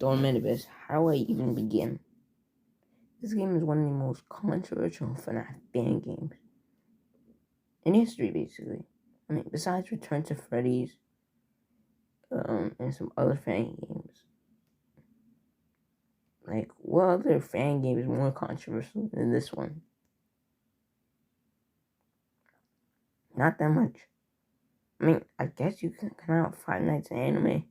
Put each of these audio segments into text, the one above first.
Dormitabis. How do I even begin? This game is one of the most controversial FNAF fan games in history, basically. I mean, besides Return to Freddy's, and some other fan games. Like, what other fan game is more controversial than this one? Not that much. I mean, I guess you can count out Five Nights at Anime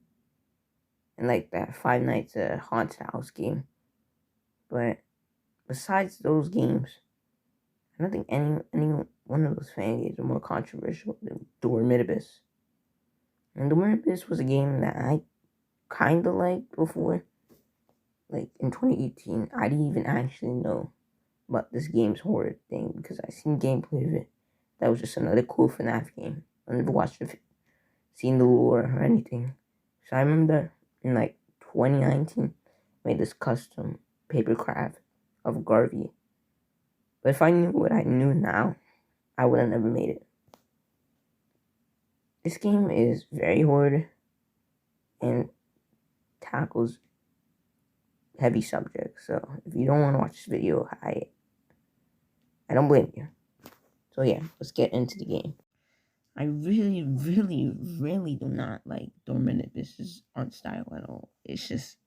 and like that Five Nights at Haunted House game. But besides those games, I don't think any one of those fan games are more controversial than Dormitabis. And Dormitabis was a game that I kind of liked before. Like in 2018, I didn't even actually know about this game's horror thing because I seen gameplay of it. That was just another cool FNAF game. I never watched it, seen the lore or anything. So I remember in like 2019, I made this custom paper craft of Garvey. But if I knew what I knew now, I would have never made it. This game is very horror and tackles heavy subjects. So if you don't want to watch this video, I don't blame you. So yeah, let's get into the game. I really do not like Dormitabis' art style at all. It's just,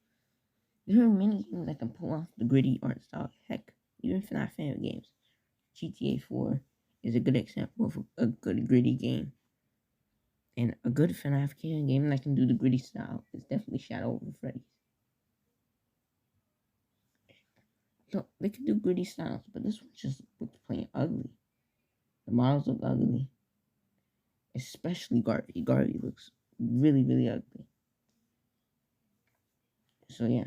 there are many games that can pull off the gritty art style. Heck, even FNAF fan games. GTA 4 is a good example of a good gritty game. And a good FNAF game that can do the gritty style is definitely Shadow of the Freddy's. So they can do gritty styles, but this one just looks plain ugly. The models look ugly. Especially Garvey. Garvey looks really ugly. So yeah.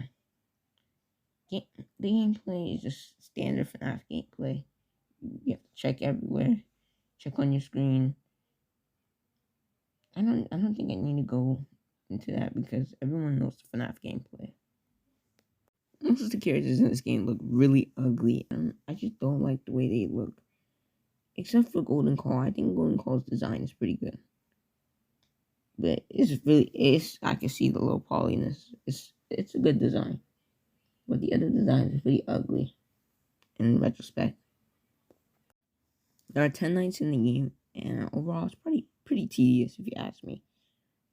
The gameplay is just standard FNAF gameplay. You have to check everywhere. Check on your screen. I don't think I need to go into that because everyone knows the FNAF gameplay. Most of the characters in this game look really ugly, and I just don't like the way they look. Except for Golden Call. I think Golden Call's design is pretty good. But I can see the low polyness. It's a good design. But the other designs are pretty ugly in retrospect. There are 10 nights in the game, and overall it's pretty tedious if you ask me.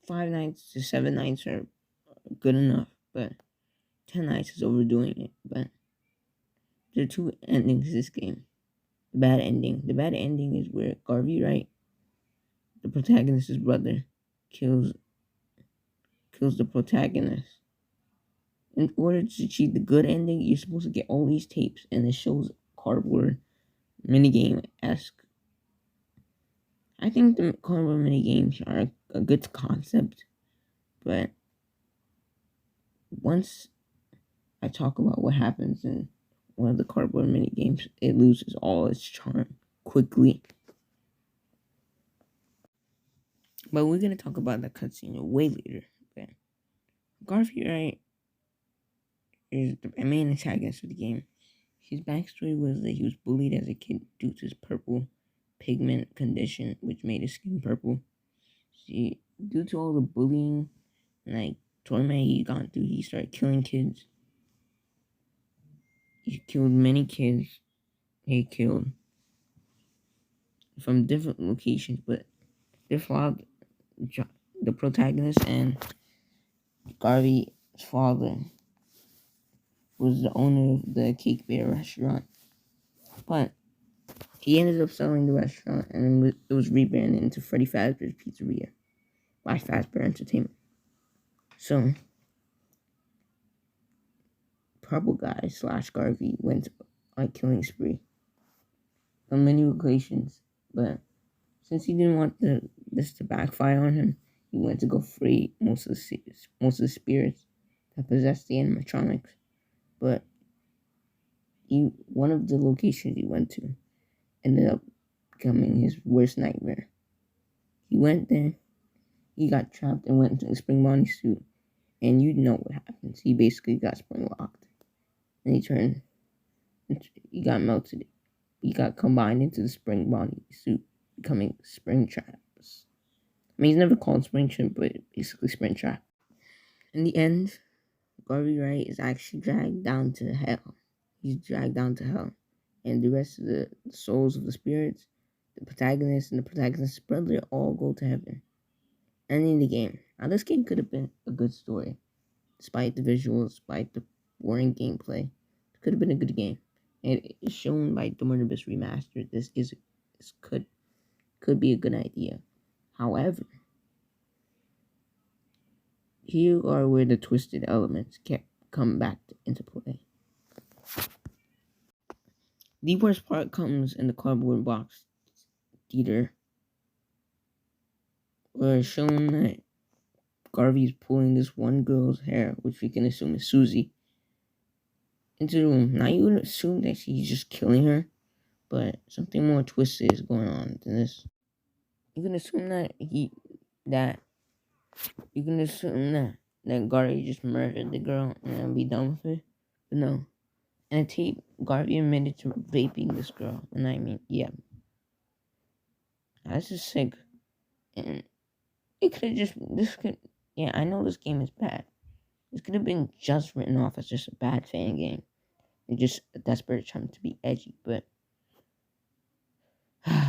5 nights to 7 nights are good enough, but 10 nights is overdoing it. But there are 2 endings to this game. The bad ending is where Garvey, right, the protagonist's brother, kills the protagonist. In order to achieve the good ending, you're supposed to get all these tapes, and it shows cardboard minigame-esque. I think the cardboard minigames are a good concept, but once I talk about what happens in one of the cardboard minigames, it loses all its charm quickly. But we're gonna talk about that cutscene way later. Okay. Garvey, right, is the main antagonist of the game. His backstory was that he was bullied as a kid due to his purple pigment condition, which made his skin purple. See, due to all the bullying and like torment he gone through, he started killing kids. He killed many kids. He killed from different locations, but they followed the protagonist and Garvey's father was the owner of the Cake Bear restaurant. But he ended up selling the restaurant, and it was rebranded into Freddy Fazbear's Pizzeria by Fazbear Entertainment. So, Purple Guy / Garvey went on a killing spree on many occasions, but since he didn't want this to backfire on him, he went to go free most of the spirits that possessed the animatronics. But one of the locations he went to ended up becoming his worst nightmare. He went there, he got trapped and went into the Spring Bonnie suit, and you know what happens. He basically got spring locked, and he got melted. He got combined into the Spring Bonnie suit, becoming Spring Traps. I mean, he's never called Spring Trap, but basically Spring Trap. In the end, Garvey Wright is actually dragged down to hell. He's dragged down to hell. And the rest of the souls of the spirits, the protagonist and the protagonist's brother, all go to heaven. Ending the game. Now, this game could have been a good story. Despite the visuals, despite the boring gameplay. It could have been a good game. And it's shown by Dormitabis Remastered. This could be a good idea. However, here are where the twisted elements come back into play. The worst part comes in the cardboard box theater, where it's shown that Garvey's pulling this one girl's hair, which we can assume is Susie, into the room. Now you would assume that she's just killing her, but something more twisted is going on than this. You can assume that Garvey just murdered the girl and then be done with it. But no. In a tape, Garvey admitted to raping this girl. And I mean, yeah. That's just sick. And it could have just, I know this game is bad. This could have been just written off as just a bad fan game. And just a desperate attempt to be edgy, but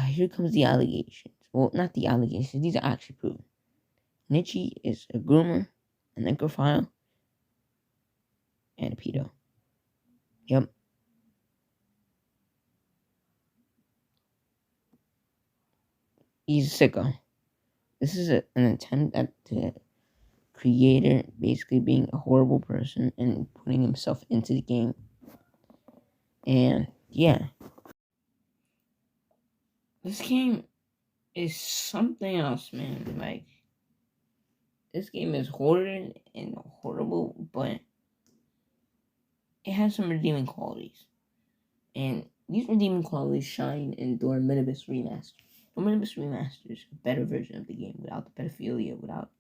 here comes the allegations. Well, not the allegations, these are actually proven. Nietzsche is a groomer, a necrophile, and a pedo. Yep. He's a sicko. This is an attempt at the creator basically being a horrible person and putting himself into the game. And yeah. This game is something else, man. Like, this game is horrid and horrible, but it has some redeeming qualities. And these redeeming qualities shine in Dormitabis Remastered. Dormitabis Remastered is a better version of the game without the pedophilia, without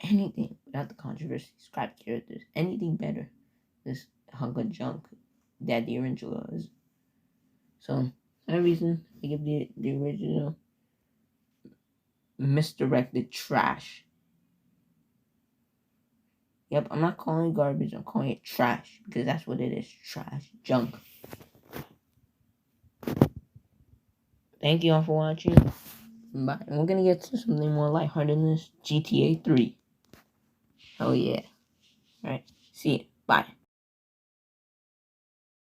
anything, without the controversy, scrapped characters, anything better. This hunk of junk that the original is. So, for that reason, I give the original misdirected trash. Yep, I'm not calling it garbage, I'm calling it trash, because that's what it is, trash, junk. Thank you all for watching. Bye. And we're gonna get to something more lighthearted than this. GTA 3. Oh yeah. Alright, see you. Bye.